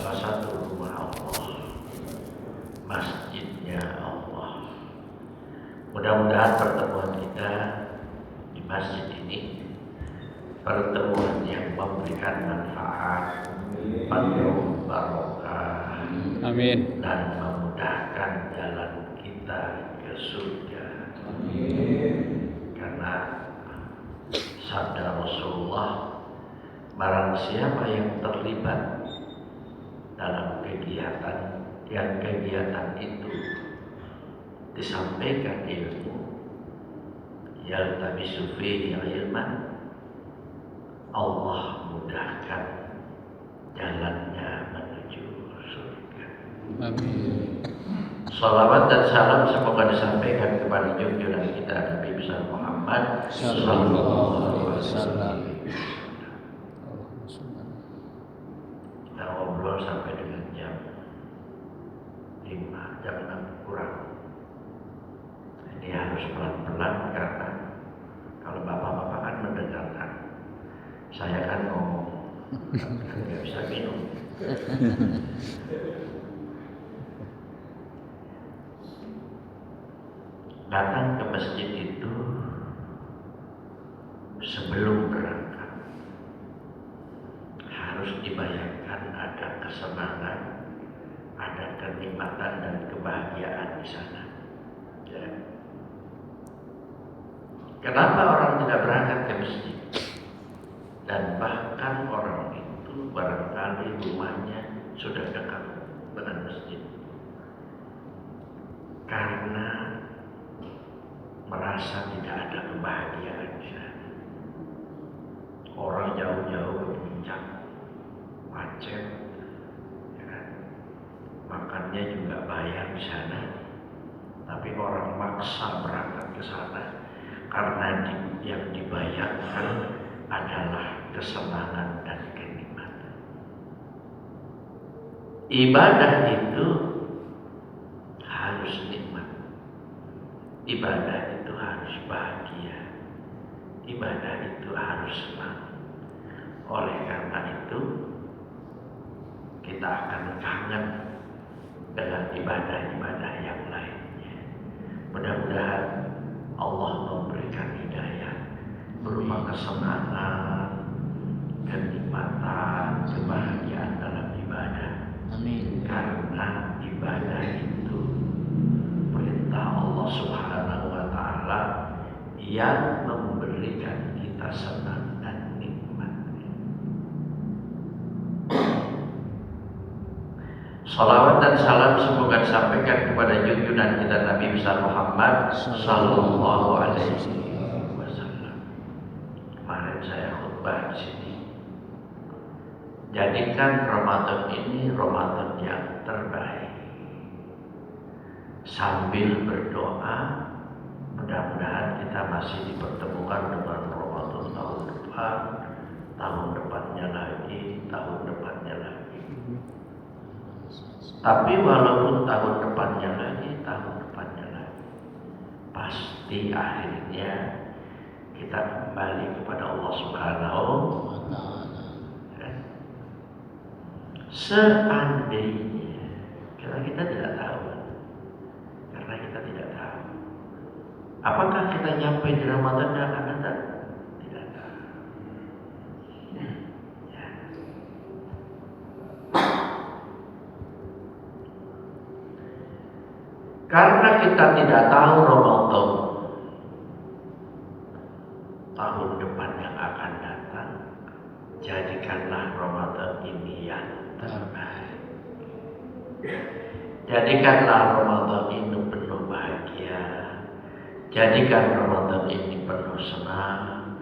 salah satu rumah Allah, masjidnya Allah. Mudah-mudahan pertemuan kita di masjid ini pertemuan yang memberikan manfaat, penuh barokah, Amin. dan memudahkan jalan kita ke surga. Karena sabda Rasulullah, barang siapa yang terlibat dalam kegiatan itu disampaikan ilmu, yaltabisu fihi ilman, Allah mudahkan jalannya menuju surga. Amin. Salawat dan salam semoga disampaikan kepada junjungan kita Nabi besar Muhammad sallallahu alaihi wasallam. Kita ngobrol sampai dengan jam 5, jam 6 kurang. Ini harus pelan-pelan karena kalau bapak-bapak kan mendengarkan, saya kan ngomong, nggak bisa minum. Datang ke masjid itu sebelum berangkat harus dibayangkan ada kesenangan, ada kenikmatan dan kebahagiaan di sana. Ya. Kenapa orang tidak berangkat ke masjid? Dan bahkan orang itu barangkali rumahnya sudah dekat dengan masjid, karena merasa tidak ada kebahagiaan di sana. Orang jauh-jauh ke puncak, macet, ya kan? Makannya juga bayar di sana, tapi orang maksa berangkat ke sana karena yang dibayarkan adalah kesenangan dan kenikmatan. Ibadah itu harus nikmat. Ibadah itu harus bahagia. Ibadah itu harus senang. Oleh karena itu kita akan kangen dengan ibadah-ibadah yang lainnya. Mudah-mudahan Allah memberikan hidayah berupa kesenangan, kenikmatan, kebahagiaan dalam ibadah. Amin. Karena ibadah itu perintah Allah Subhanahu wa Ta'ala yang memberikan kita senang dan nikmat. Salawat dan salam semoga disampaikan kepada junjungan kita Nabi besar Muhammad sallallahu alaihi wasallam. Kemarin saya khutbah di sini. Jadikan Ramadan ini Ramadan yang terbaik. Sambil berdoa, mudah-mudahan kita masih dipertemukan dengan Ramadan tahun depan, tahun depannya lagi, tahun depannya lagi. Tapi walaupun tahun depannya lagi, pasti akhirnya kita kembali kepada Allah Subhanahu wa Ta'ala. Seandainya, karena kita tidak tahu, apakah kita nyampe di Ramadan yang akan datang? Tidak tahu. Ya. Karena kita tidak tahu Ramadan tahun depan yang akan datang, jadikanlah Ramadan ini yang terbaik. Jadikanlah Ramadan ini penuh bahagia. Jadikan Ramadan ini penuh senang.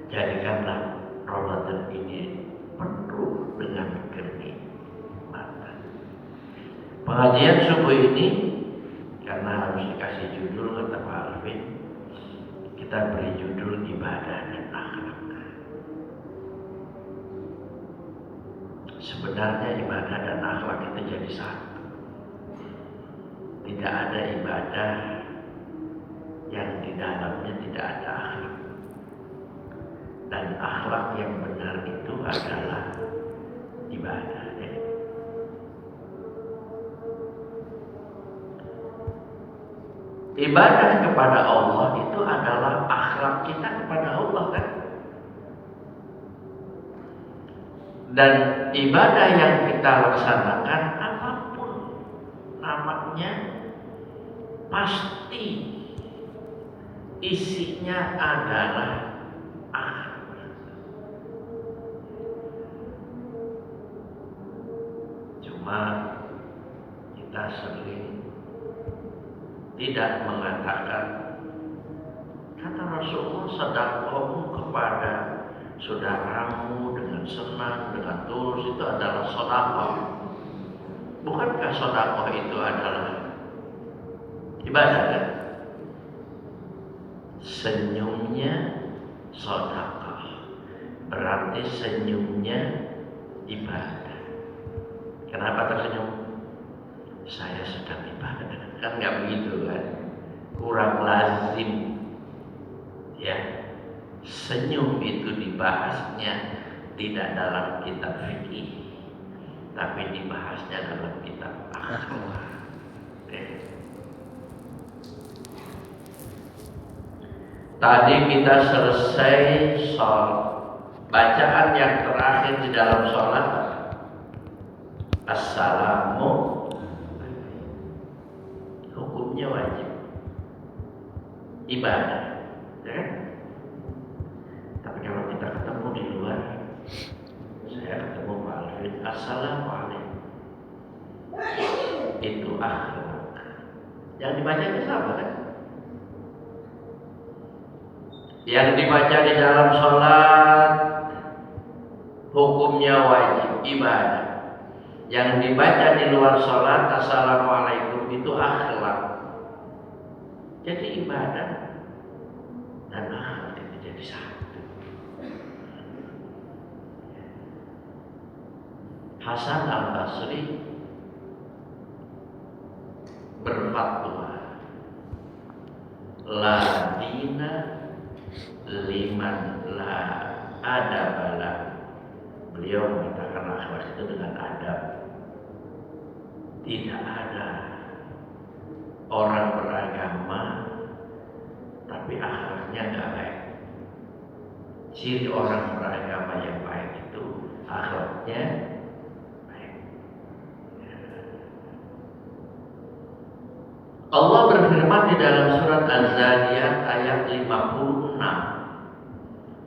Jadikanlah Ramadan ini penuh dengan kenikmatan. Pengajian subuh ini karena harus dikasih judul kata Pak Alvin, kita beri judul ibadah dan akhlak. Sebenarnya ibadah dan akhlak itu jadi satu. Tidak ada ibadah yang di dalamnya tidak ada akhlak. Dan akhlak yang benar itu adalah ibadah. Ibadah kepada Allah itu adalah akhlak kita kepada Allah kan. Dan ibadah yang kita laksanakan apapun namanya pasti isinya adalah akhlak. Cuma kita sering tidak mengatakan, kata Rasulullah, sedekahmu kepada saudaramu dengan senang, dengan tulus itu adalah sedekah. Bukankah sedekah itu adalah ibadah kan? Senyumnya sedekah, berarti senyumnya ibadah. Kenapa tersenyum? Saya sedang ibadah. Kan nggak begitu kan? Kurang lazim. Ya, senyum itu dibahasnya tidak dalam kitab fikih, tapi dibahasnya dalam kitab akhlak. Tadi kita selesai sholat. Bacaan yang terakhir di dalam sholat, assalamu. Hukumnya wajib, ibadah, ya kan? Tapi kalau kita ketemu di luar, saya ketemu Pak Alvin, assalamualaikum, itu akhlak. Yang dibacanya sama kan? Yang dibaca di dalam sholat hukumnya wajib, ibadah. Yang dibaca di luar sholat, assalamualaikum, itu akhlak. Jadi ibadah dan akhlak itu jadi satu. Hasan al-Basri berfatwa, la dina liman la adabala. Beliau mengatakan akhlak itu dengan adab. Tidak ada orang beragama tapi akhlaknya nggak baik. Ciri orang beragama yang baik itu akhlaknya baik. Allah berfirman di dalam surat Az-Zariyat ayat 56,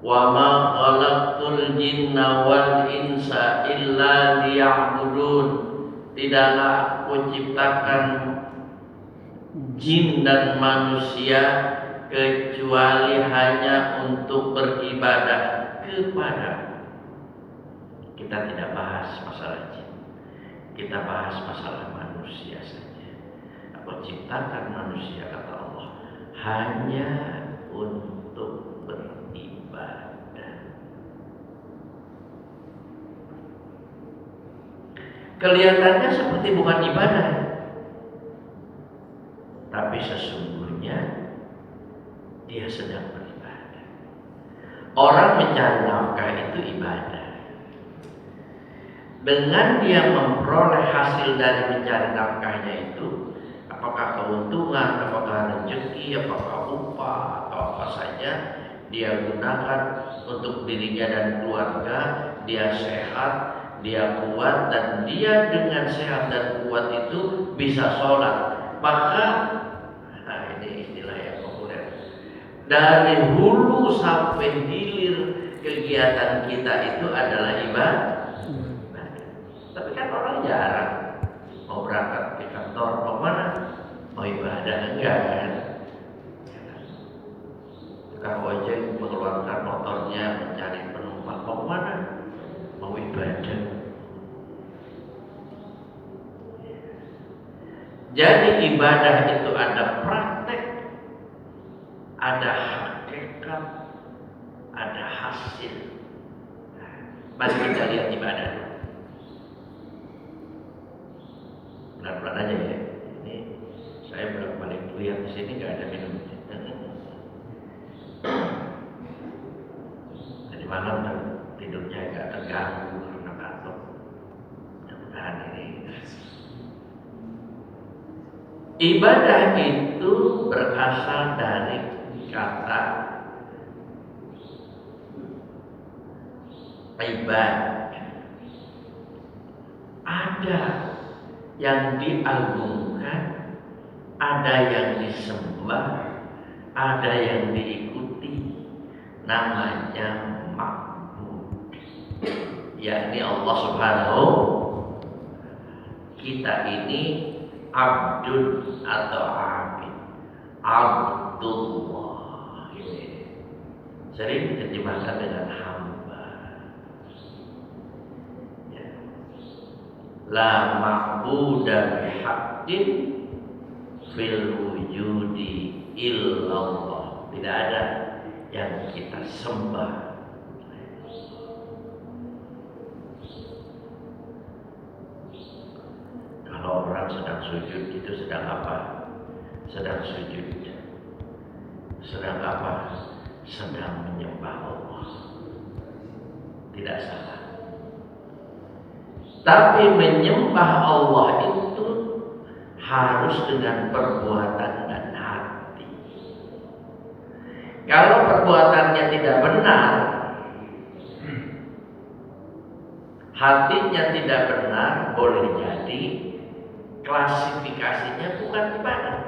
wa ma khalaqtul jinna wal insa illa liya'budun. Tidaklah aku ciptakan jin dan manusia kecuali hanya untuk beribadah kepada. Kita tidak bahas masalah jin, kita bahas masalah manusia saja. Aku ciptakan manusia, kata Allah, hanya untuk beribadah. Kelihatannya seperti bukan ibadah, tapi sesungguhnya dia sedang beribadah. Orang mencari nafkah itu ibadah. Dengan dia memperoleh hasil dari mencari nafkahnya itu, apakah keuntungan, apakah rezeki, apakah upah, atau apa saja, dia gunakan untuk dirinya dan keluarga, dia sehat, dia kuat, dan dia dengan sehat dan kuat itu bisa sholat. Maka ini istilah yang populer, dari hulu sampai hilir kegiatan kita itu adalah ibadah. Tapi kan orang jarang mau berangkat ke kantor, mau mana? Mau ibadah enggak kan? Tukang ojek mengeluarkan motornya mencari penumpang, mau mana? Mau ibadah. Jadi ibadah itu ada praktek, ada hakikat, ada hasil. Mari kita lihat ibadah. Pelan-pelan aja ya. Ini saya bolak-balik lihat di sini nggak ada minum. Jadi malam tidurnya agak terganggu karena kantor. Mudah-mudahan ini Ibadah itu berasal dari kata ibadah. Ada yang diagungkan, ada yang disembah, ada yang diikuti, namanya ma'bud, yakni Allah Subhanahu. Kita ini abdun atau abid, abdullah ini sering diterjemahkan dengan hamba. Ya. La ma'buda bihaqqin fil wujudi illallah. Tidak ada yang kita sembah. Kalau orang sedang sujud itu sedang apa? Sedang sujud. Sedang apa? Sedang menyembah Allah. Tidak salah. Tapi menyembah Allah itu harus dengan perbuatan dan hati. Kalau perbuatannya tidak benar, hatinya tidak benar, boleh jadi klasifikasinya bukan ibadah.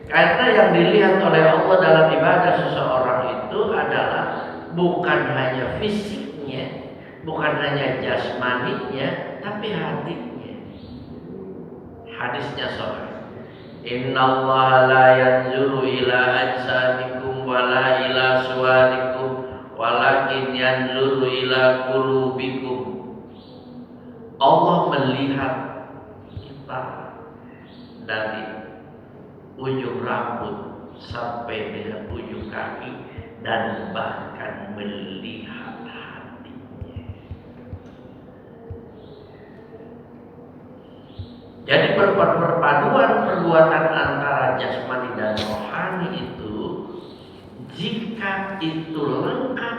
Karena yang dilihat oleh Allah dalam ibadah seseorang itu adalah bukan hanya fisiknya, bukan hanya jasmaninya, tapi hatinya. Hadisnya sahih. Innallaha la yanzuru ila ajsadikum wala ila suwarikum walakin yanzuru ila qulubikum. Allah melihat kita dari ujung rambut sampai dengan ujung kaki dan bahkan melihat hatinya. Jadi perpaduan perbuatan antara jasmani dan rohani itu, jika itu lengkap,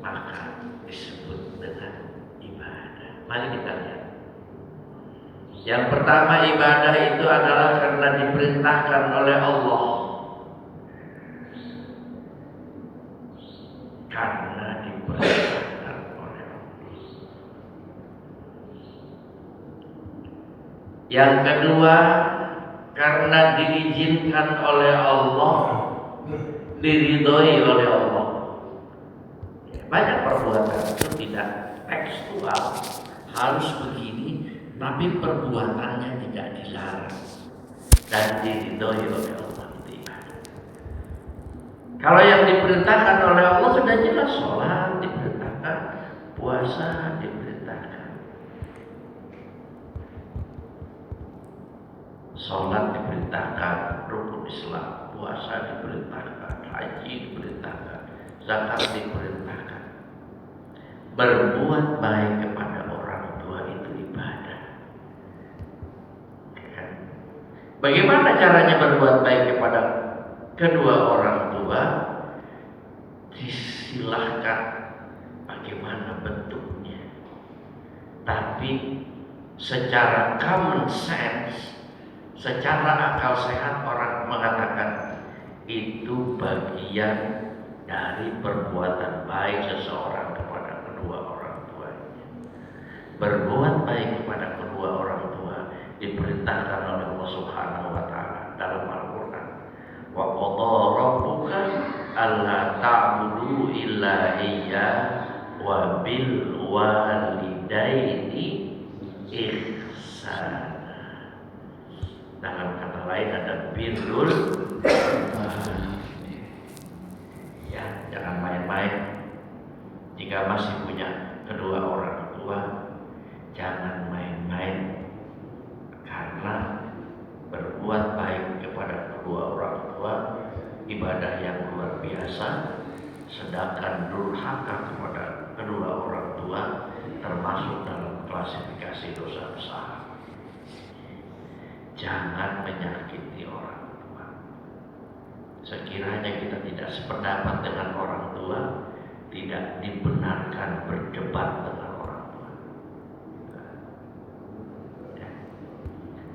maka disebut dengan ibadah. Mari kita lihat. Yang pertama, ibadah itu adalah karena diperintahkan oleh Allah. Karena diperintahkan oleh Allah. Yang kedua, karena diizinkan oleh Allah, diridhoi oleh Allah. Banyak perbuatan itu tidak tekstual, harus begini, tapi perbuatannya tidak dilarang dan diridhoi oleh Allah, itu ibadah. Kalau yang diperintahkan oleh Allah sudah jelas, sholat diperintahkan, puasa diperintahkan. Sholat diperintahkan, rukun Islam, puasa diperintahkan, haji diperintahkan, zakat diperintahkan. Berbuat baik kepada orang tua itu ibadah. Bagaimana caranya berbuat baik kepada kedua orang tua? Disilahkan bagaimana bentuknya. Tapi secara common sense, secara akal sehat, orang mengatakan itu bagian dari perbuatan baik seseorang kepada kedua orang tuanya. Berbuat baik kepada kedua orang tua diperintahkan oleh Allah Subhanahu wa taala dalam Al-Qur'an. Wa qadha rabbuka alla ta'budu illa iyyah wa bil walidaini ihsana. Dalam kata lain ada birrul ya, jangan main-main. Jika masih punya kedua orang tua, jangan main-main. Karena berbuat baik kepada kedua orang tua ibadah yang luar biasa, sedangkan durhaka kepada kedua orang tua termasuk dalam klasifikasi dosa besar. Jangan menyakiti orang tua. Sekiranya kita tidak sependapat dengan orang tua, tidak dibenarkan berdebat dengan orang tua.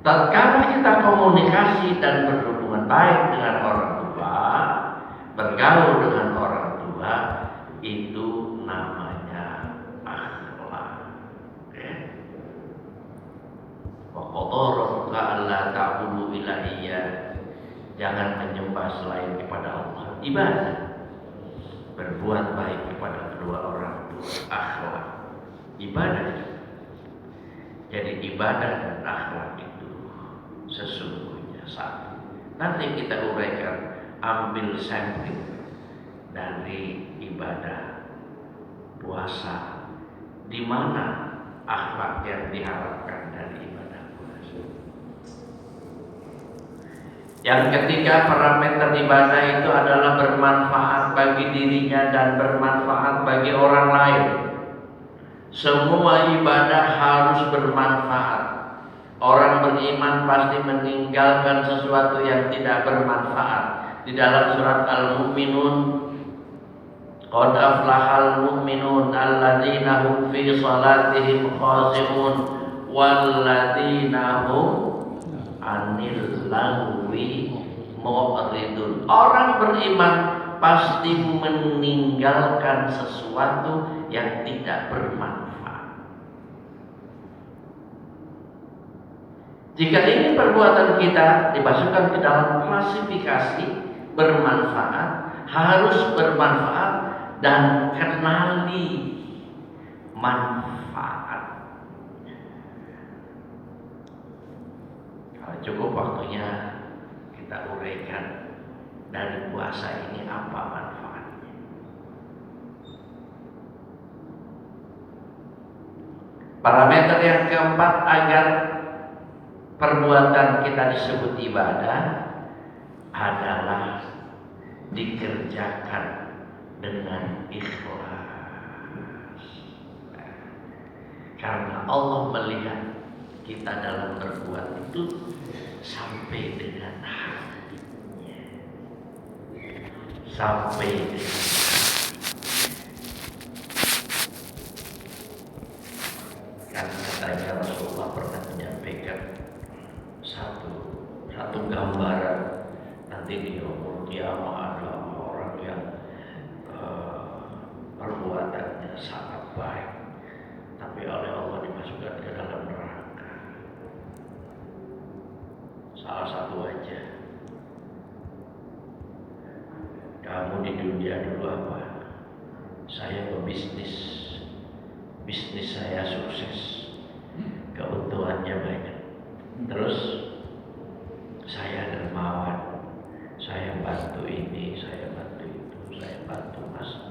Tatkala kita komunikasi dan berhubungan baik dengan orang tua, bergaul dengan orang tua, itu namanya akhlak. Wa qadha rabbuka alla ta'budu illa iyyah. Jangan menyembah selain kepada Allah. Ibadah. Berbuat baik kepada kedua orang tua, akhlak. Ibadah. Jadi ibadah dan akhlak itu sesungguhnya satu. Nanti kita uraikan, ambil sampel dari ibadah puasa, di mana akhlak yang diharapkan dari ibadah puasa. Yang ketiga, parameter ibadah itu adalah bermanfaat bagi dirinya dan bermanfaat bagi orang lain. Semua ibadah harus bermanfaat. Orang beriman pasti meninggalkan sesuatu yang tidak bermanfaat. Di dalam surat Al-Mu'minun, qad aflahal mu'minun alladzina hum fi salatihim khashi'un walladzina hum 'anil lagwi mu'ridun. Orang beriman pasti meninggalkan sesuatu yang tidak bermanfaat. Jika ini perbuatan kita dimasukkan ke dalam klasifikasi bermanfaat, harus bermanfaat dan kenali manfaat. Kalau cukup waktunya kita uraikan dari puasa ini apa manfaatnya. Parameter yang keempat agar perbuatan kita disebut ibadah adalah dikerjakan dengan ikhlas. Karena Allah melihat kita dalam berbuat itu sampai dengan hatinya, sampai dengan karena katanya Rasulullah pernah menyampaikan satu gambaran, nanti di yaumul qiyamah ada orang yang perbuatannya sangat baik, tapi oleh Allah dimasukkan ke dalam neraka. Salah satu aja, kamu di dunia dulu apa? Saya berbisnis, bisnis saya sukses, keuntungannya banyak. Terus saya dermawan, saya bantu ini, saya bantu itu, saya bantu masjid.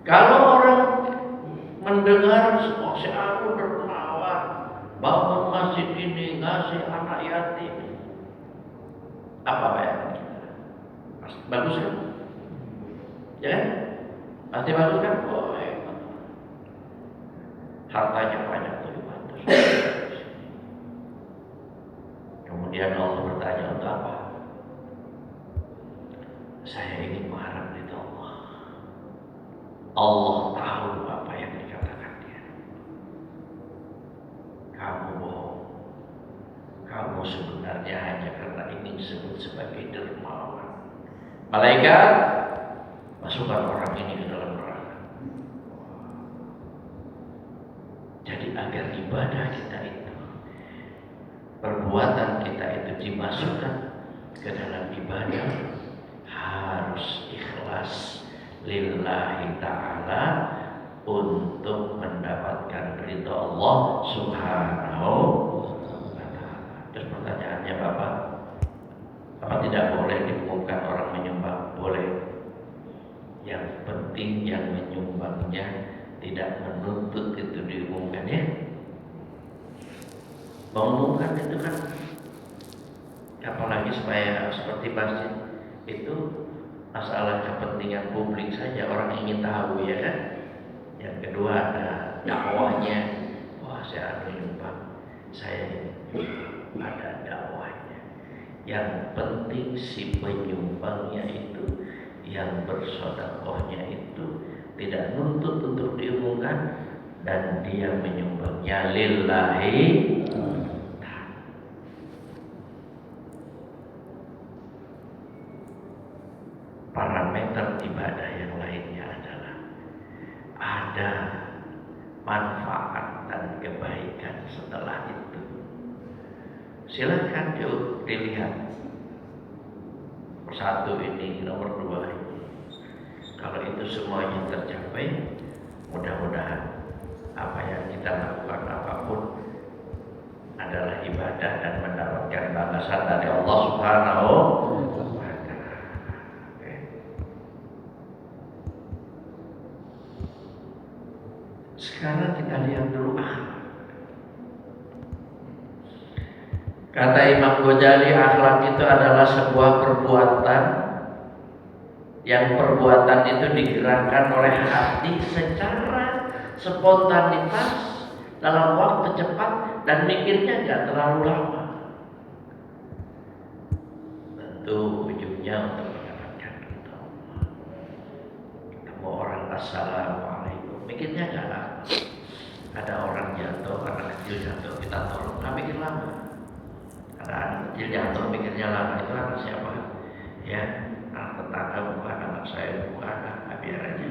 Kalau orang mendengar, oh si aku dermawan, bangun masjid ini, ngasih anak yatim, apa bayangan kita? Bagus kan? Ya kan? Pasti bagus kan? Oh hebat. Hartanya banyak tuh dibantu. Kemudian Allah bertanya, untuk apa? Saya ingin mengharap ridha Allah. Allah tahu apa yang dikatakan dia. Kamu bohong. Kamu sebenarnya hanya karena ingin disebut sebagai dermawan. Malaikat, masukkan orang ini ke dalam neraka. Jadi agar ibadah kita itu, perbuatan kita itu dimasukkan ke dalam ibadah, harus ikhlas lillahi ta'ala untuk mendapatkan ridha Allah subhanahu wa ta'ala. Terus pertanyaannya Bapak, apa tidak boleh diumumkan orang menyumbang? Boleh. Yang penting yang menyumbangnya tidak menuntut itu diumumkan, ya. Mengumumkan itu kan, apalagi supaya seperti masjid itu masalah kepentingan publik saja, orang ingin tahu, ya kan. Yang kedua ada dakwahnya. Wah, saya ada nyumbang, saya ada dakwahnya. Yang penting si penyumbangnya itu, yang bersedekahnya itu tidak nuntut untuk diumumkan, dan dia menyumbangnya lillahi ada manfaat dan kebaikan setelah itu. Silakan dilihat. Satu ini, nomor 2 ini. Kalau itu semuanya tercapai, mudah-mudahan apa yang kita lakukan apapun adalah ibadah dan mendapatkan balasan dari Allah Subhanahu wa Ta'ala. Sekarang kita lihat dulu Kata Imam Ghazali, akhlak itu adalah sebuah perbuatan yang perbuatan itu digerakkan oleh hati secara spontanitas dalam waktu cepat dan mikirnya nggak terlalu lama. Tentu ujungnya untuk mendapatkan ridho. Ketemu orang assalamualaikum, mikirnya nggak lama. Ada orang jatuh, anak kecil jatuh, kita tolong, nggak mikir lama. Ada anak kecil jatuh, mikirnya lama, itu anak siapa? Ya, anak tetangga bukan, anak saya bukan, biar aja.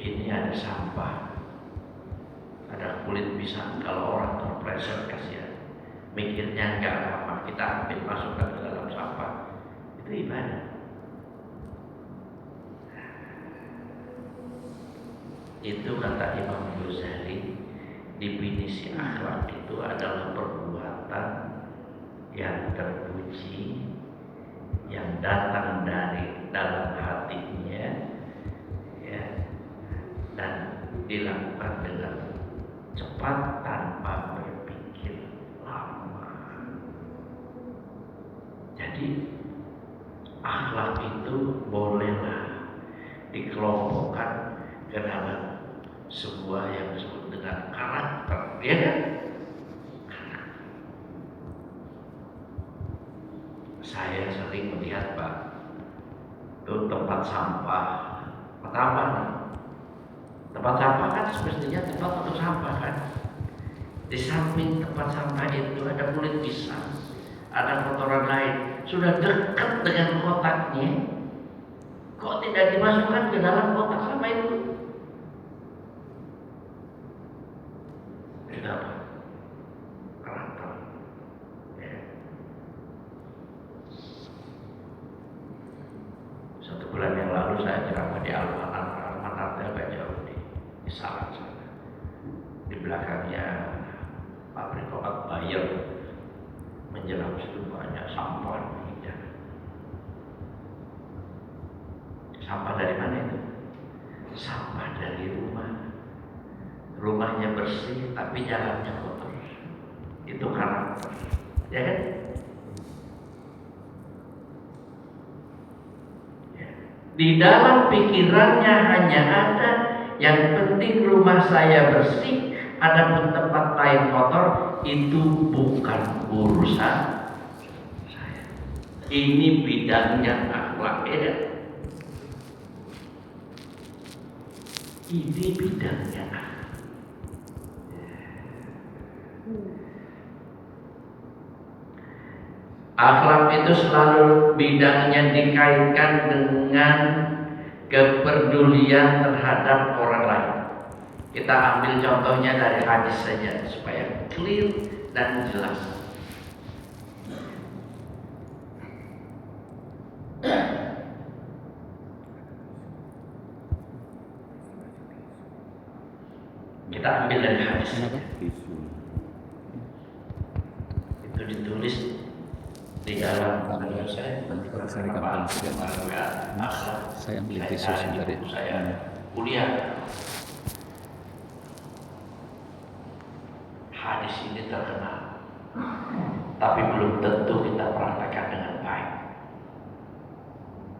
Ini ada sampah, ada kulit pisang, kalau orang terpleset kasihan. Mikirnya nggak lama, kita ambil masukkan ke dalam sampah, itu ibadah. Itu kata Imam Ghazali, definisi akhlak itu adalah perbuatan yang terpuji, yang datang dari dalam hatinya, ya, dan dilakukan dengan cepat tanpa berpikir lama. Jadi akhlak itu bolehlah dikelompokkan ke dalam sebuah yang disebut dengan karakter, ya kan? Saya sering melihat Pak, itu tempat sampah, pertama nih, tempat sampah kan semestinya tempat untuk sampah kan. Di samping tempat sampah itu ada kulit pisang, ada kotoran lain, sudah dekat dengan kotaknya, kok tidak dimasukkan ke dalam kotak sampah itu? Kenapa? Karakter. Ya. Satu bulan yang lalu saya ceramah di Alman-Artel agak jauh di Salang sana. Di belakangnya pabrik obat Bayer, menjelang situ banyak sampah. Sampah dari mana itu? Sampah dari rumah. Rumahnya bersih tapi jalannya kotor. Itu karakter, ya kan? Ya. Di dalam pikirannya hanya ada yang penting rumah saya bersih, adapun tempat lain kotor, itu bukan urusan saya. Ini bidangnya akhlak, ya. Ini bidangnya akhlak. Akhlak itu selalu bidangnya dikaitkan dengan kepedulian terhadap orang lain. Kita ambil contohnya dari hadis saja supaya clear dan jelas. Kita ambil dari hadis. Itu ditulis di dalam saya ambil tisu sebentar ya. Saya kuliah. Hadis ini terkenal, tapi belum tentu kita praktekkan dengan baik.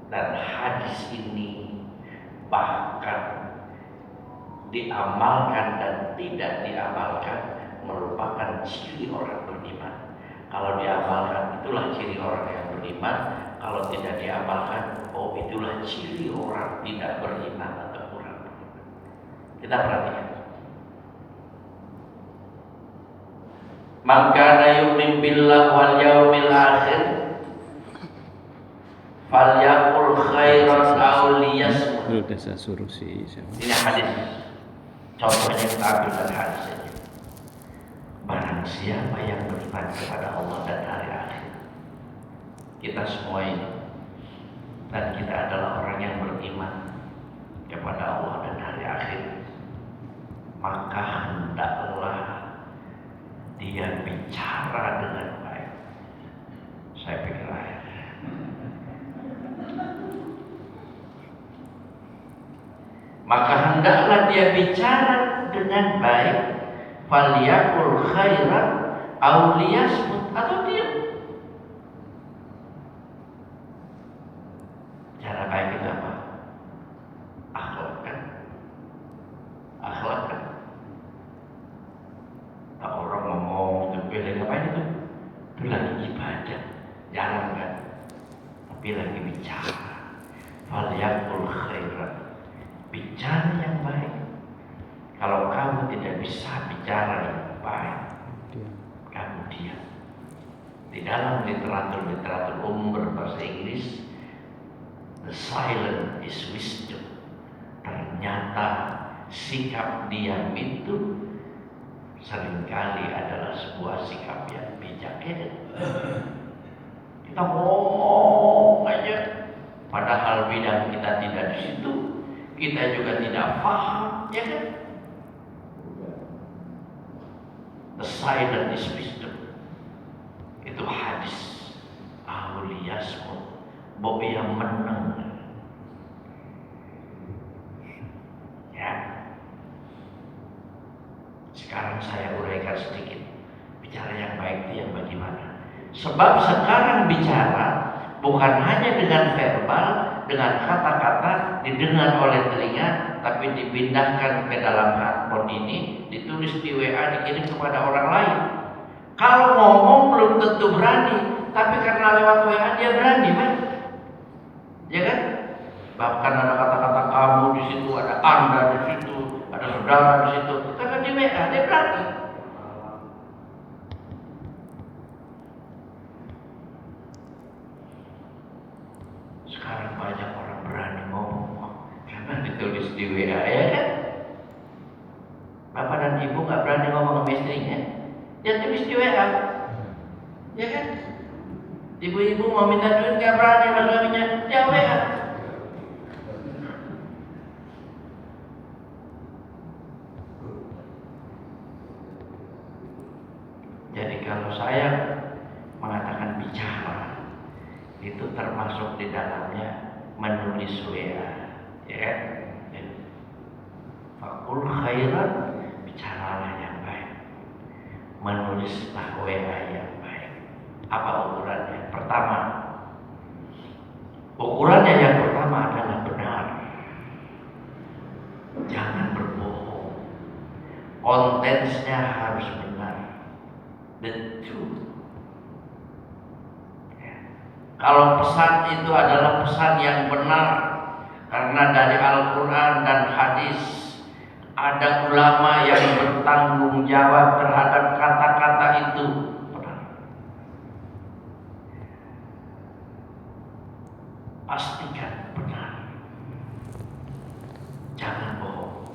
Dan hadis ini bahkan diamalkan dan tidak diamalkan merupakan ciri orang beriman. Kalau diamalkan itulah ciri orang yang beriman, kalau tidak diamalkan, oh itulah ciri orang tidak beriman atau kurang beriman. Kita perhatikan. Man kana yu'min billah wal yaumil akhir falyaqul khairan aw liyasmut. Udah saya suruh si siapa? Ini hadis. Contohnya kita ambil dari hadis ini. Barang siapa yang beriman kepada Allah dan hari akhir, kita semua ini, dan kita adalah orang yang beriman kepada Allah dan hari akhir, maka hendaklah dia bicara dengan baik. Saya pikir ayat. Maka hendaklah dia bicara dengan baik. Faliyakul khairan aw liyasmut, atau diam. Cara baik itu apa? Akhlak kan? Akhlak kan? Tak orang ngomong itu pilih ngapain itu? Itu lagi ibadah, jarang kan? Tapi lagi bicara. Faliyakul khairan, bicara yang baik. Kalau kamu tidak bisa bicara yang baik, kamu diam. Di dalam literatur umum berbahasa Inggris, the silent is wisdom. Ternyata sikap diam itu seringkali adalah sebuah sikap yang bijak. Kita ngomong aja, padahal bidang kita tidak di situ, kita juga tidak paham, ya kan? The silent is wisdom. Itu hadis Auliyasmut, Bob yang menang. Ya. Sekarang saya uraikan sedikit. Bicara yang baik itu yang bagaimana? Sebab sekarang bicara bukan hanya dengan verbal, dengan kata-kata didengar oleh telinga, tapi dipindahkan ke dalam handphone ini, ditulis di WA, dikirim kepada orang lain. Kalau ngomong belum tentu berani, tapi karena lewat WA dia berani, kan? Ya kan? Bahkan ada kata-kata kamu di situ, ada anda di situ, ada saudara di situ. Karena di WA dia berani. Sekarang banyak orang berani ngomong karena ditulis di WA, ya kan? Bapak dan ibu nggak berani ngomong sama istrinya, dia tulis di WA, ya kan? Ibu-ibu mau minta duit nggak berani sama suaminya, dia WA. Jadi kalau saya mengatakan bicara, itu termasuk di dalamnya menulis WA, ya kan? Fakul khairan, bicaralah yang baik, menulislah WA yang baik. Apa ukurannya? Pertama, ukurannya yang pertama adalah benar. Jangan berbohong. Kontennya harus benar. The truth. Kalau pesan itu adalah pesan yang benar, karena dari Al-Quran dan hadis ada ulama yang bertanggung jawab terhadap kata-kata itu. Benar. Pastikan benar. Jangan bohong.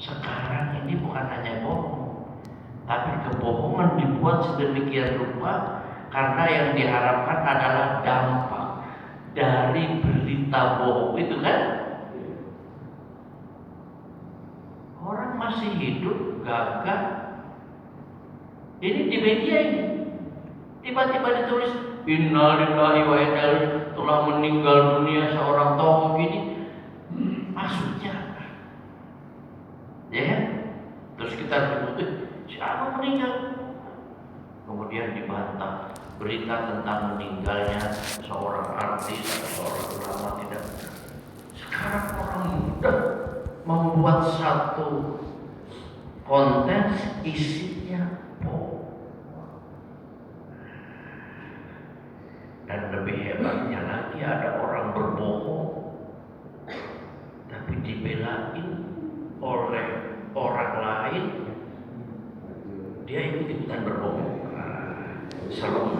Sekarang ini bukan hanya bohong, tapi kebohongan dibuat sedemikian rupa karena yang diharapkan adalah dampak dari berita bohong itu, kan? Orang masih hidup gagah. Ini di media ini tiba-tiba ditulis innalillahi wa inna ilaihi, telah meninggal dunia seorang tokoh gini. Maksudnya apa? Ya, terus kita sebut siapa meninggal? Kemudian dibantah, berita tentang meninggalnya seorang artis atau seorang ulama tidak benar. Sekarang orang muda membuat satu konten isinya bohong. Dan lebih hebatnya lagi, ada orang berbohong tapi dibelain oleh orang lain, dia ikut-ikutan berbohong. Salam.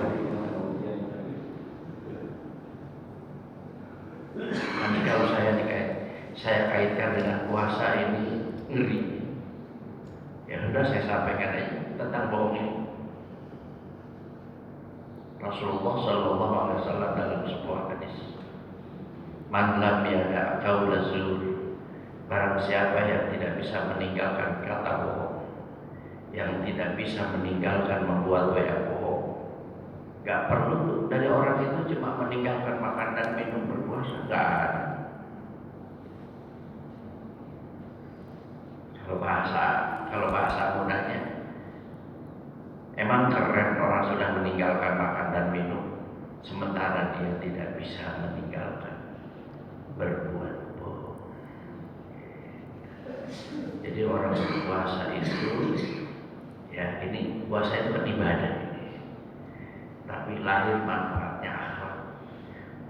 Nanti kalau saya kaitkan dengan puasa ini ngeri. Ya sudah, saya sampaikan aja tentang bohong ini. Rasulullah Shallallahu Alaihi Wasallam dalam sebuah hadis, "Man lam yada' qaula zur," barang siapa yang tidak bisa meninggalkan kata bohong, yang tidak bisa meninggalkan membuat WA bohong. Gak perlu dari orang itu cuma meninggalkan makan dan minum berpuasa, gak ada. Kalau bahasa mudahnya, emang keren orang sudah meninggalkan makan dan minum, sementara dia tidak bisa meninggalkan berbuat bohong. Jadi orang berpuasa itu, ya ini puasa itu kan ibadah, tapi lahir manfaatnya akhlak.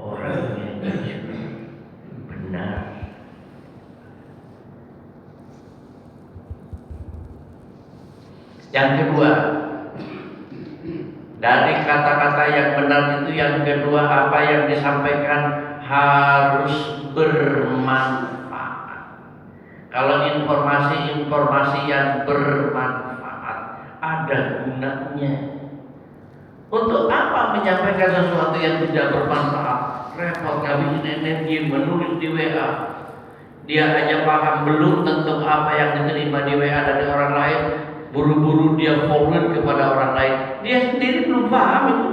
Orang yang jujur, benar. Yang kedua, dari kata-kata yang benar itu, yang kedua apa yang disampaikan harus bermanfaat. Kalau informasi yang bermanfaat, ada gunanya. Untuk apa menyampaikan sesuatu yang tidak bermanfaat? Repot, ngabisin energi menulis di WA. Dia hanya paham belum tentu apa yang diterima di WA dari orang lain. Buru-buru dia forward kepada orang lain. Dia sendiri belum paham itu.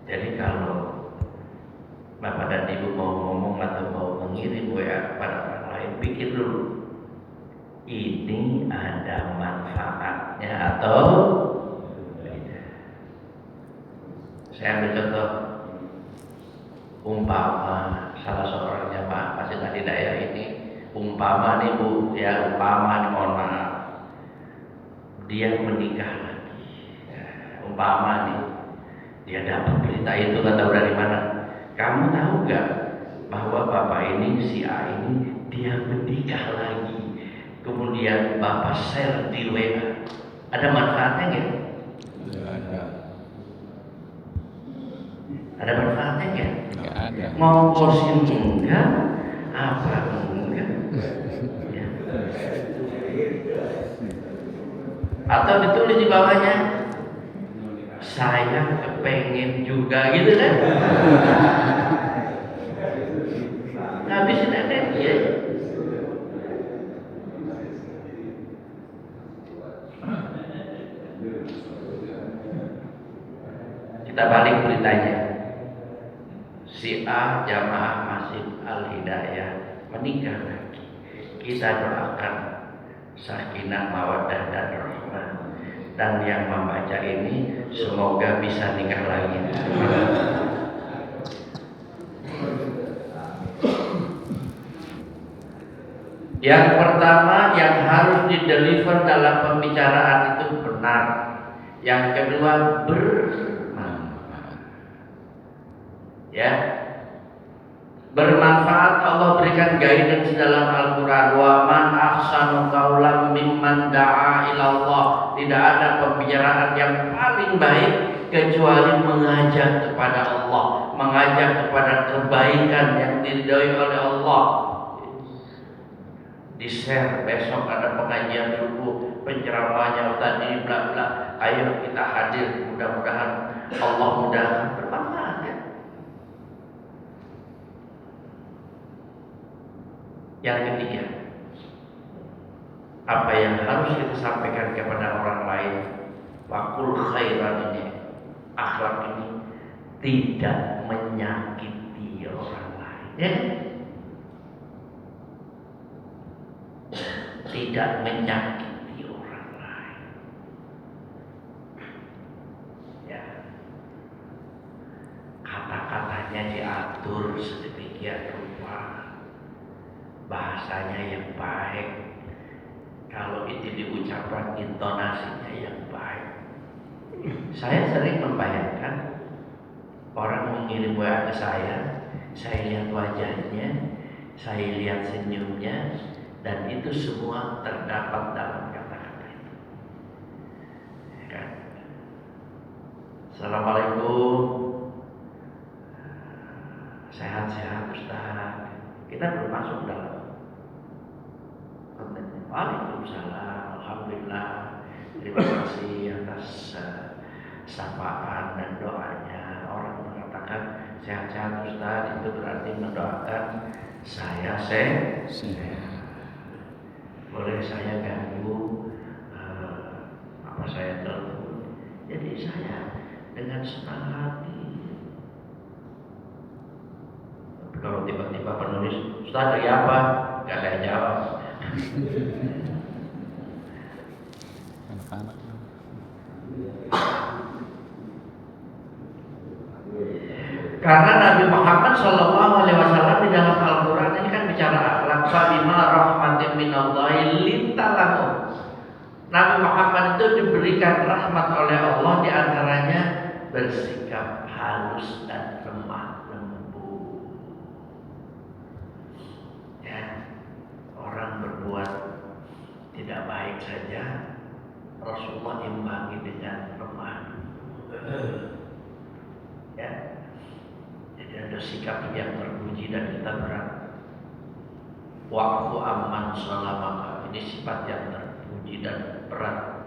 Jadi kalau Bapak dan Ibu mau ngomong atau mau mengirim WA kepada orang lain, pikir dulu, ini ada manfaatnya atau tidak. Saya ambil contoh, umpama salah seorang jamaah masjid Al-Hidayah ini, umpama nih Bu, ya umpama nih, mohon maaf, dia menikah lagi, ya, umpama nih, dia dapat berita itu, nggak tahu dari mana. Kamu tahu nggak bahwa bapak ini, si A ini, dia menikah lagi, kemudian bapak share di WA, ada manfaatnya nggak? Ada manfaatnya nggak? Nggak ada. Mau porsi enggak, apa enggak? Ya. Atau ditulis di bawahnya, saya kepengen juga, gitu kan? Ngabisin energi ya. Kita balik beritanya. Si A jamaah Masjid Al-Hidayah menikah lagi. Kita doakan sakinah, mawaddah dan rahmah. Dan yang membaca ini semoga bisa nikah lagi. Yang pertama yang harus dideliver dalam pembicaraan itu benar. Yang kedua bermanfaat. Ya, bermanfaat. Allah berikan guidance dalam Al-Quran. Wa man ahsanu qawlan mimman da'a ilallah. Tidak ada pembicaraan yang paling baik kecuali mengajak kepada Allah, mengajak kepada kebaikan yang diridhoi oleh Allah. Di-share, besok ada pengajian subuh, penceramahnya Ustaz ini bla bla. Ayo kita hadir, mudah-mudahan Allah mudahkan, bermanfaat ya. Yang ketiga, apa yang harus kita sampaikan kepada orang lain, wakul khairan ini, akhlak ini tidak menyakiti orang lain ya? Tidak menyakiti orang lain ya. Kata-katanya diatur sedemikian rupa, bahasanya yang baik, kalau itu diucapkan intonasinya yang baik. Saya sering membayangkan orang mengirim WA ke saya lihat wajahnya, saya lihat senyumnya, dan itu semua terdapat dalam kata-kata itu. Assalamualaikum, sehat-sehat Ustaz. Kita belum masuk dalam kontennya. Waalaikumsalam, alhamdulillah. Terima kasih atas sapaan dan doanya. Orang mengatakan sehat-sehat Ustaz itu berarti mendoakan saya sehat. Boleh saya ganggu apa saya telepon? Jadi saya dengan senang hati. Tapi kalau tiba-tiba penulis, Ustaz dari apa? Gak saya jawab. Anak-anak. Karena Nabi Muhammad SAW di dalam Al-Quran ini kan bicara akhlak. Fabima rahmatin minallahi lintalahum. Nabi Muhammad itu diberikan rahmat oleh Allah, di antaranya bersikap halus dan lemah lembut. Ya, orang berbuat tidak baik saja Rasulullah imbangi dengan lemah. Ya, jadi ada sikap yang terpuji dan kita berat. Wa'fu amman salamaka, ini sifat yang terpuji dan berat.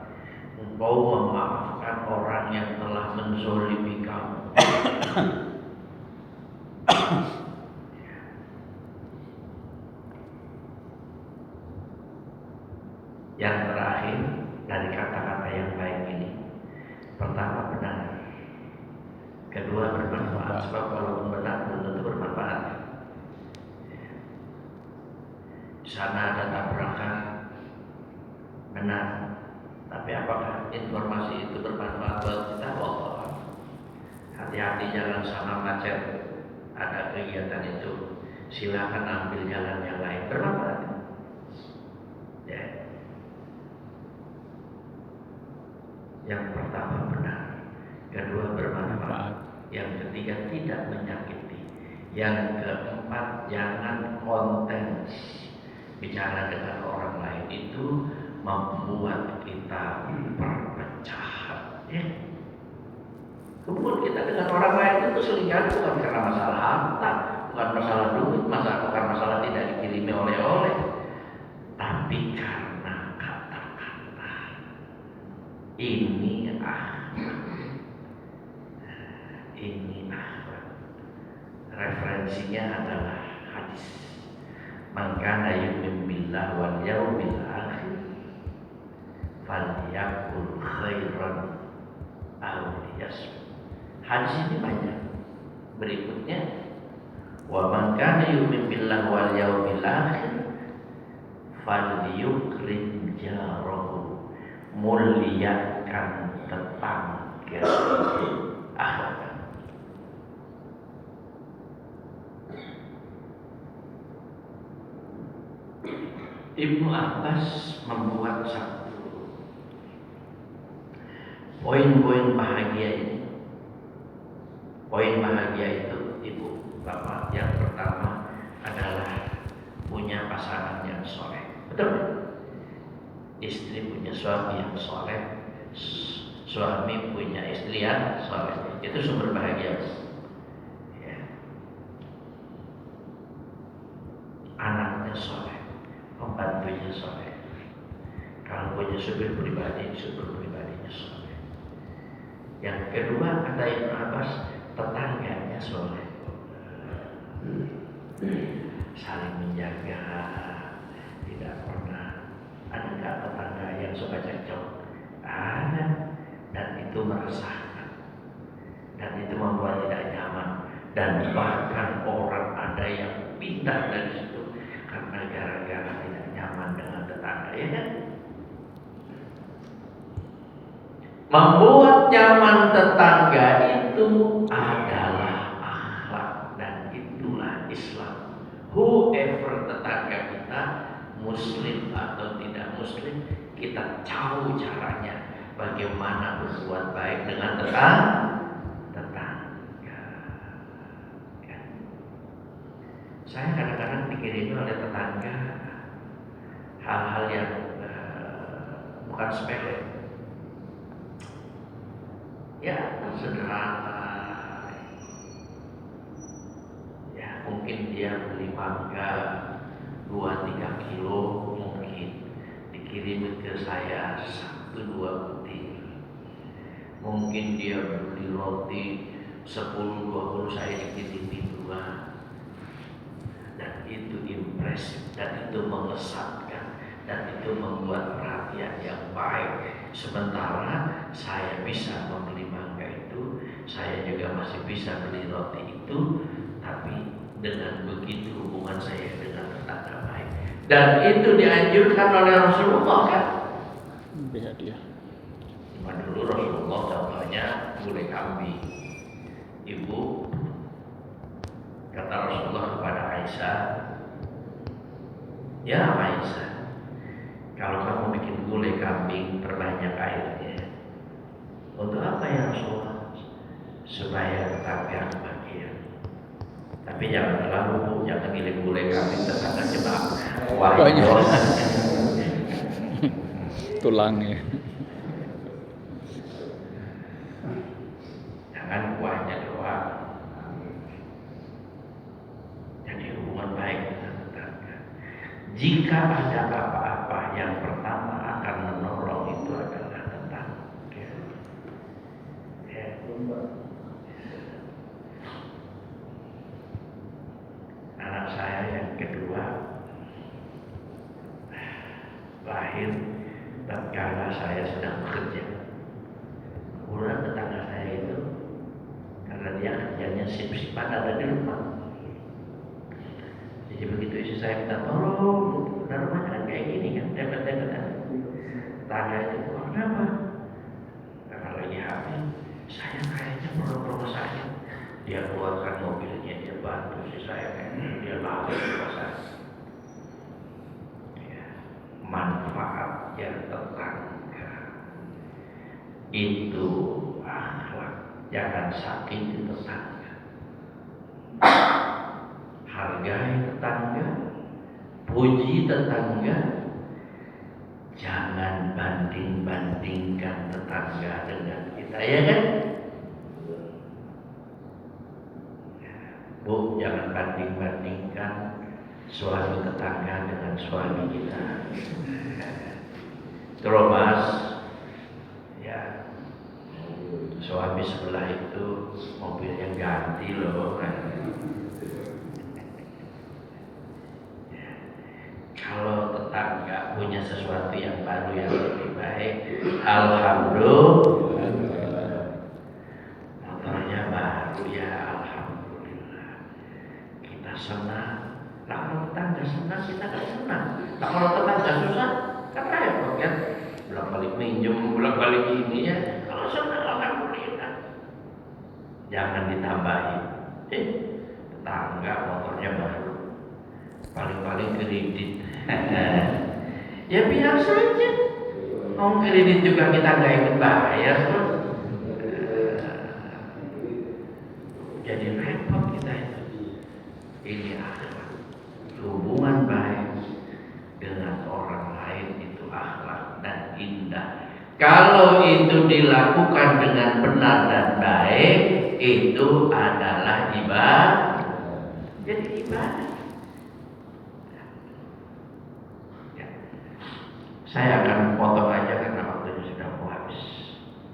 Engkau memaafkan orang yang telah menzolimi kamu. Yang terakhir dari kata-kata yang baik ini, pertama benar, kedua bermanfaat. Sebab kalau benar belum tentu bermanfaat. Di sana ada tabrakan, benar, tapi apakah informasi itu bermanfaat buat kita? Allah. Hati-hati jalan sana macet, ada kegiatan itu, silakan ambil jalan yang lain, bermanfaat. Ya. Yang pertama benar, kedua bermanfaat, yang ketiga tidak menyakiti, yang keempat jangan konten. Bicara dengan orang lain itu membuat kita perpecahan. Ya. Hubungan kita dengan orang lain itu seringkali bukan karena masalah harta, bukan masalah duit, bukan masalah tidak dikirimi oleh-oleh, tapi karena kata-kata. Ini akhlak. Ini akhlak. Referensinya adalah hadis. Man kana yu'minu billahi wal yawmil akhir falyakul khairan aw liyasmut. Hadis ini banyak. Berikutnya, wa man kana yu'minu billahi wal yawmil akhir falyukrim jarahu, muliakan tetangga. Akhlak. Ibnu Abbas membuat satu poin-poin bahagia ini. Poin bahagia itu, ibu, bapak, yang pertama adalah punya pasangan yang soleh. Betul? Istri punya suami yang soleh, suami punya istri yang soleh. Itu sumber bahagia. Ya. Anaknya soleh, pembantunya soleh. Kalau punya supir pribadinya soleh. Yang kedua kata Ibnu Abbas, tetangganya soleh, saling menjaga, tidak pernah. Ada nggak tetangga yang suka cekcok? Ada, dan itu meresahkan, dan itu membuat tidak nyaman, dan bahkan orang ada yang pindah dari situ karena gara-gara tidak nyaman dengan tetangga, ya kan? Membuat nyaman tetangga itu adalah akhlak, dan itulah Islam. Whoever tetangga kita, muslim atau tidak muslim, kita tahu caranya bagaimana berbuat baik dengan tetangga. Ya. Saya kadang-kadang dikirimi oleh tetangga hal-hal yang bukan sepele. ya sederhana. Ya mungkin dia beli mangga 2-3 kilo, mungkin dikirim ke saya 1-2 butir. Mungkin dia beli roti 10-20, saya dikirimin 2. Dan itu impresif, dan itu mengesankan, dan itu membuat perhatian yang baik. Sementara saya bisa membeli mangga itu, saya juga masih bisa beli roti itu, tapi dengan begitu hubungan saya dengan tetangga baik. Dan itu dianjurkan oleh Rasulullah kan? Bisa dia. Cuma dulu Rasulullah contohnya gulai kambing. Ibu, kata Rasulullah kepada Aisyah, ya Aisyah, kalau kamu bikin gulai kambing perbanyak airnya. Untuk apa ya Rasulullah? Supaya tetangga bahagia. Tapi jangan terlalu, Bu, jangan giling gulai kambing tetangga jebak. Wah, Tulangnya. jangan kuahnya doang. Jadi hubungan baik dengan tetangga. Jika ada apa-apa, yang pertama akan menolong itu adalah tetangga. Ya. Anak saya yang kedua lahir tatkala saya sedang bekerja. Kemudian tetangga saya itu, karena dia kerjanya sip-sipan ada di rumah. Jadi begitu istri saya minta tolong, dan rumahnya kan kayak gini kan, dempet-dempetan. Tetangga itu, kenapa? Karena lagi hamil, saya kayaknya perlu rumah sakit. Dia keluarkan mobilnya, dia bantu si saya, dia bawa ke rumah sakit. Ya, manfaatnya tetangga itu akhlak, jangan sakiti tetangga. Hargai tetangga, puji tetangga, jangan banding-bandingkan tetangga dengan kita, ya kan? Bu, jangan banding-bandingkan suami tetangga dengan suami kita. Terus Mas, ya suami sebelah itu mobilnya ganti loh. Kalau tetangga punya sesuatu yang baru yang lebih baik, alhamdulillah. Motornya baru, ya alhamdulillah. Kita senang. Nah, kalau tetangga senang, kita kan senang. Nah, kalau tetangga susah, kan repot kan? Bolak-balik minjem, bolak-balik ini ya. Kalau senang, alhamdulillah. Jangan ditambahin. Tetangga motornya baru, paling-paling kredit. Ya biasa aja. Mau kredit juga kita nggak ikut bayar. Jadi repot kita itu. Ini adalah hubungan baik dengan orang lain, itu akhlak dan indah. Kalau itu dilakukan dengan benar dan baik, itu adalah ibadah. Jadi ibadah. Saya akan potong aja karena waktunya sudah mau habis.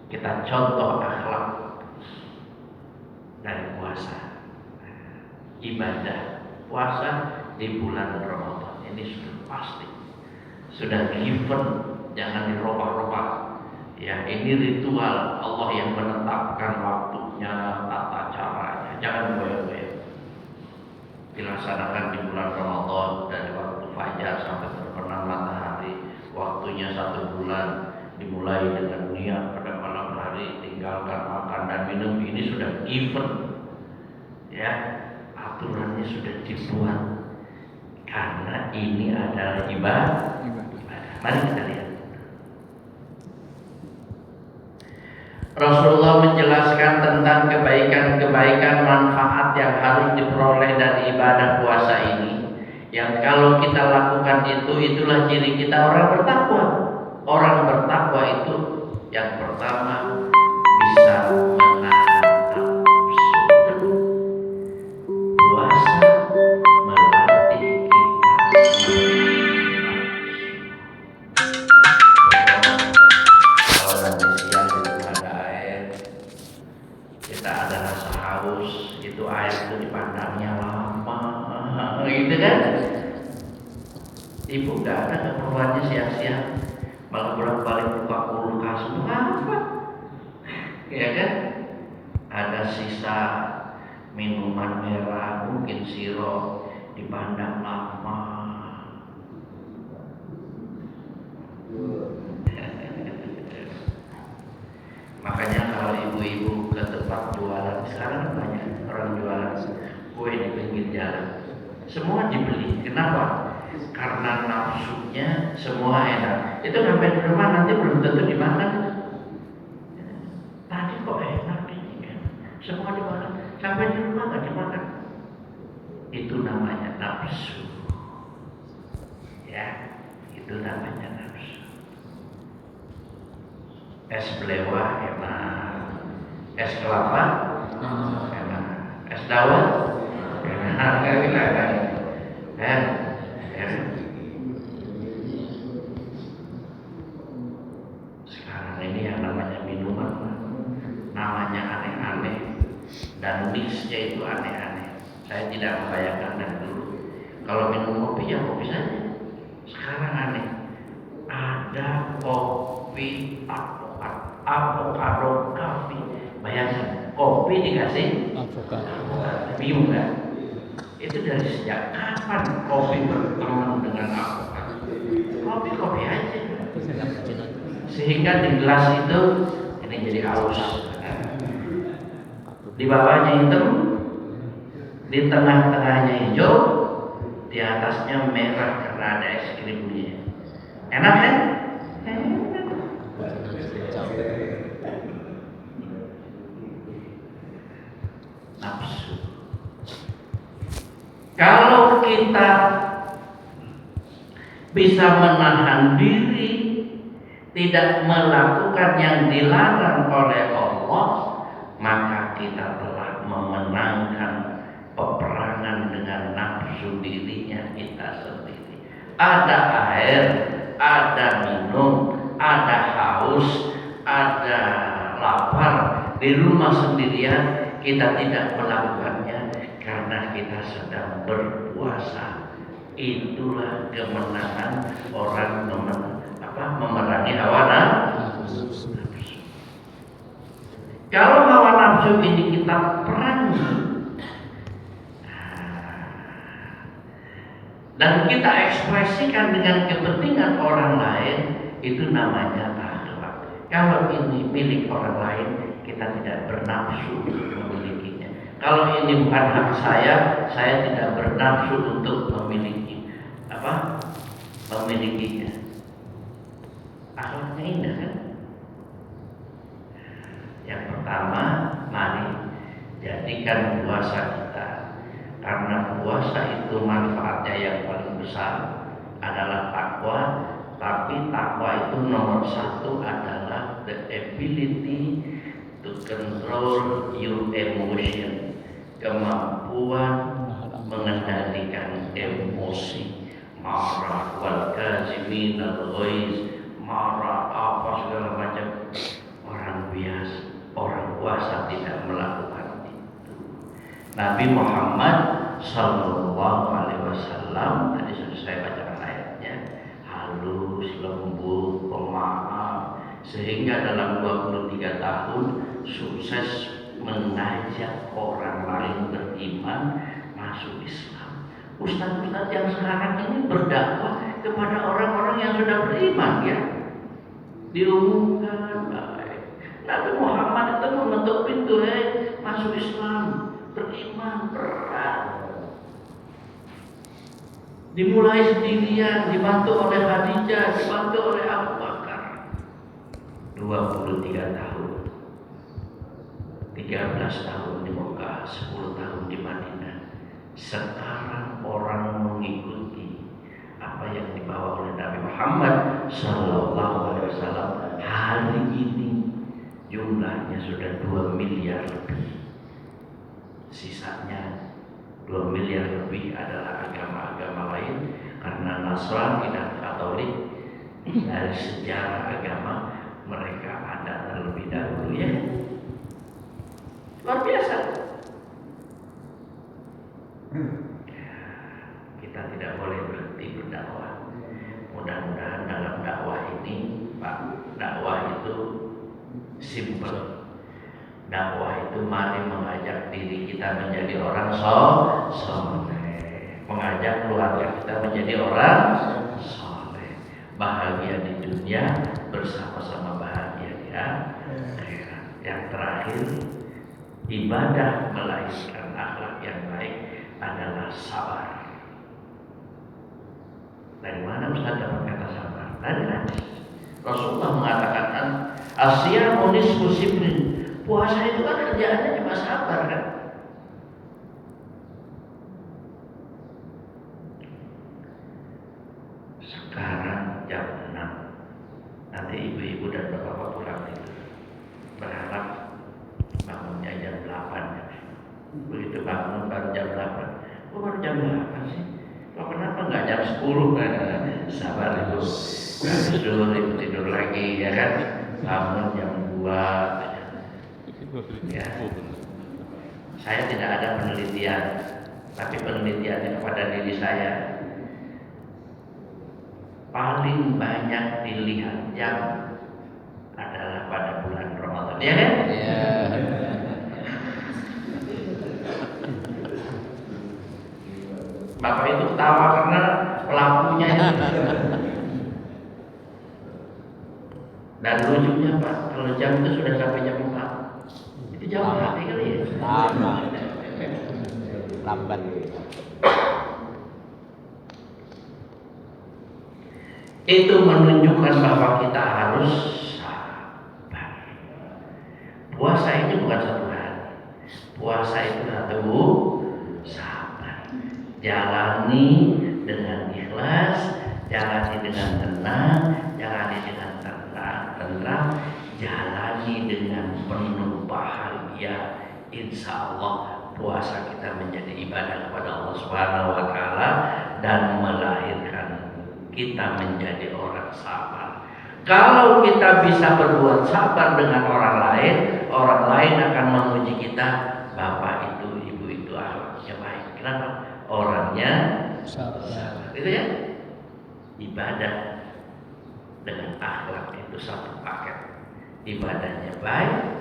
Kita contoh akhlak dari puasa. Ibadah puasa di bulan Ramadan ini sudah pasti, sudah given, jangan dirubah-rubah. Ya, ini ritual Allah yang menetapkan waktunya, tata caranya, jangan goyah-goyah. Dilaksanakan di bulan Ramadan dari waktu fajar sampai terbenam matahari. Waktunya 1 bulan, dimulai dengan niat pada malam hari, tinggalkan makan dan minum. Ini sudah given, ya, aturannya sudah dibuat karena ini adalah ibadah. Mari kita lihat. Rasulullah menjelaskan tentang kebaikan-kebaikan manfaat yang harus diperoleh dari ibadah puasa ini. Yang kalau kita lakukan itu, itulah ciri kita orang bertakwa. Orang bertakwa itu yang pertama bisa Ya kan? Ada sisa minuman merah, mungkin sirup, dipandang lama. Makanya kalau ibu-ibu ke tempat jualan, sekarang banyak orang jualan kue di pinggir jalan, semua dibeli. Kenapa? Karena nafsunya semua enak. Itu sampai di rumah nanti belum tentu dimakan. Tadi kok enak ini kan, semua dimakan. Sampai di rumah nggak dimakan. Itu namanya nafsu. Ya, itu namanya nafsu. Es belewah enak, es kelapa enak, es dawet enak. Sekarang ini yang namanya minuman, namanya aneh-aneh dan mixnya itu aneh-aneh. Saya tidak membayangkan dari dulu. Kalau minum kopi ya kopi saja. Sekarang aneh, ada kopi avocado coffee. Bayangkan, kopi dikasih Avokat. bingung kan? Itu dari sejak kapan kopi berteman dengan avokat? Kopi aja. Sehingga di gelas itu ini jadi halus. Di bawahnya hitam, di tengah-tengahnya hijau, di atasnya merah karena ada es krimnya. Enak kan? Nafsu. Kalau kita bisa menahan diri, tidak melakukan yang dilarang oleh Allah, maka kita telah memenangkan peperangan dengan nafsu dirinya kita sendiri. Ada air, ada minum, ada haus, ada lapar di rumah sendirian, kita tidak melakukannya karena kita sedang berpuasa. Itulah kemenangan orang memerangi hawa nafsu. Kalau hawa nafsu ini kita perangi dan kita ekspresikan dengan kepentingan orang lain, itu namanya akhlak. Kalau ini milik orang lain, kita tidak bernafsu memilikinya. Kalau ini bukan hak saya tidak bernafsu untuk memilikinya. Akhlaknya indah kan? Yang pertama, mari jadikan puasa kita, karena puasa itu manfaatnya yang paling besar adalah takwa. Tapi takwa itu nomor satu adalah the ability to control your emotion, kemampuan mengendalikan emosi. Marah, wal kazimin al ghaiz, marah apa segala macam. Orang biasa, orang puasa tidak melakukan itu. Nabi Muhammad Sallallahu Alaihi Wasallam, tadi sudah saya bacakan ayatnya, halus, lembut, pemaaf, sehingga dalam 23 tahun sukses mengajak orang lain beriman masuk Islam. Ustaz-ustaz yang sekarang ini berdakwah kepada orang-orang yang sudah beriman, ya, diumumkan. Nabi Muhammad itu membentuk pintu masuk Islam, beriman, berat. Dimulai sendirian, dibantu oleh Khadijah, dibantu oleh Abu Bakar. 23 tahun, 13 tahun di Mekah, 10 tahun di Madinah. Sekarang orang mengikuti apa yang dibawa oleh Nabi Muhammad Sallallahu Alaihi Wasallam. Hari ini jumlahnya sudah 2 miliar lebih. Sisanya 2 miliar lebih adalah agama-agama lain, karena Nasrani dan Katolik dari sejarah agama mereka ada terlebih dahulu, ya. Luar biasa. Kita tidak boleh berhenti berdakwah. Mudah-mudahan dalam dakwah ini, Pak, dakwah itu simple. Dakwah itu mari mengajak diri kita menjadi orang soleh, mengajak keluarga kita menjadi orang soleh, bahagia di dunia bersama-sama bahagia di akhirat. Yang terakhir, ibadah melahirkan akhlak yang baik adalah sabar. Dari mana Ustaz dapat kata sabar? Dari hadis. Rasulullah mengatakan asyamu nisfu sibrin. Puasa itu kan kerjaannya cuma sabar kan. Sekarang jam 6. Nanti ibu-ibu dan bapak-bapak pulang tidur. Berharap bangunnya jam 8. Begitu bangun baru jam 8. Kok baru jam 8 sih? Kok kenapa nggak jam 10 kan? Sabar ibu. Ibu tidur lagi ya kan. Bangun jam 2. Ya. Saya tidak ada penelitian, tapi penelitiannya kepada diri saya. Paling banyak dilihat jam adalah pada bulan Ramadan, ya kan? Iya. Bapak itu ketawa karena pelakunya itu. Dan lucunya Pak, kalau jam itu sudah sampai jam 4, itu jam hati kali ya? Lama. Lambat. Itu menunjukkan bahwa kita harus sabar. Puasa ini bukan satu hari. Puasa itu satu sabar. Jalani dengan ikhlas, jalani dengan tenang, jalani dengan tenang, jalani dengan penuh bahagia. Insya Allah puasa kita menjadi ibadah kepada Allah Subhanahu Wa Taala dan melahirkan kita menjadi orang sabar. Kalau kita bisa berbuat sabar dengan orang lain akan memuji kita. Bapak itu, ibu itu akhlaknya baik. Kenapa? Orangnya sabar. Itu ya. Ibadah dengan akhlak itu satu paket. Ibadahnya baik,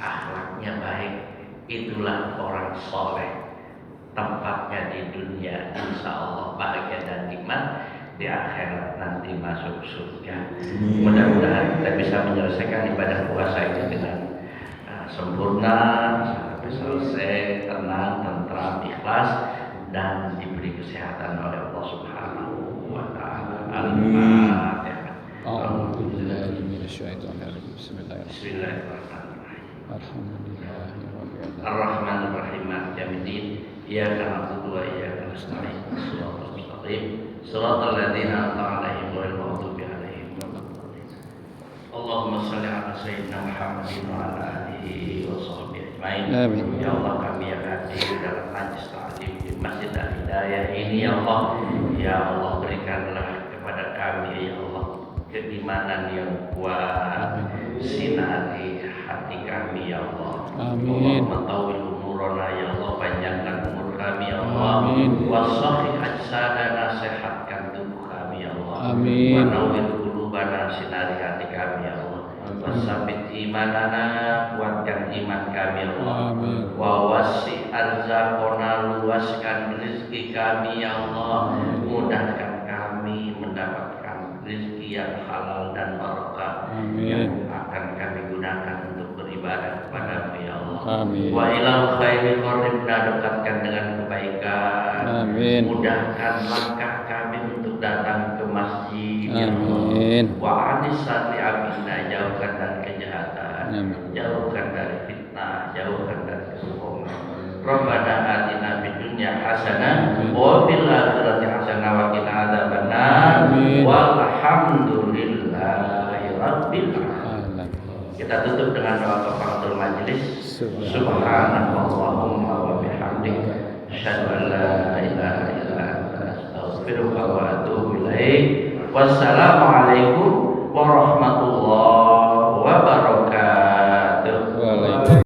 akhlaknya baik. Itulah orang soleh. Tempatnya di dunia insya Allah bahagia dan nikmat. Di akhirat nanti masuk surga. Mudah-mudahan kita bisa menyelesaikan ibadah puasa ini dengan sempurna sampai selesai, tenang, tentram, ikhlas, dan diberi kesehatan oleh Allah Subhanahu Wa Taala. Al-Fatihah. Bismillahirrahmanirrahim. Ar-Rahmanir-Rahim. Jami'in. Iyyaka na'budu wa iyyaka nasta'in. Shiratal mustaqim. Shiratal ladzina an'amta 'alaihim ghairil maghdubi 'alaihim waladdallin. Allahumma shalli 'ala sayyidina Muhammadin wa 'ala alihi wa sahbihi ajmain. Amin. Ya Allah, kami yang hadir dalam majlis ta'lim di Masjid Al-Hidayah ini ya Allah. Ya Allah, berikanlah kepada kami ya Allah keimanan yang kuat, sinari hati kami ya Allah. Amin. Allahumma tawil umurana ya Allah, panjangkan umur kami ya Allah. Amin. Wasahi ajsadana, sehatkan tubuh kami ya Allah. Amin. Wa nawwir qulubana, sinari hati kami ya Allah. Wasabit imanana, kuatkan iman kami ya Allah. Amin. Wa wasi arzaqona, luaskan rezeki kami ya Allah. Mudahkan kami mendapatkan rezeki yang halal dan barakah yang akan kami gunakan untuk beribadah kepadamu ya Allah. Amin. Wa ilal khairi qaribna, dekatkan dengan kebaikan. Amin. Mudahkan langkah kami untuk datang ke masjid ya Allah. Amin. Wa anis sati abina, jauhkan dari kejahatan. Amin. Jauhkan dari fitnah, jauhkan dari kebohongan. Rabbana atina fid dunya hasanah wa fil akhirati hasanah wa qina adzabannar. Amin. Walhamdulillahi rabbil alamin. Kita tutup dengan doa kafaratul majelis. Subhanallahumma wa bihamdika, asyhadu an la ilaha illa anta, astaghfiruka wa atubu ilaik. Wassalamualaikum warahmatullahi wabarakatuh.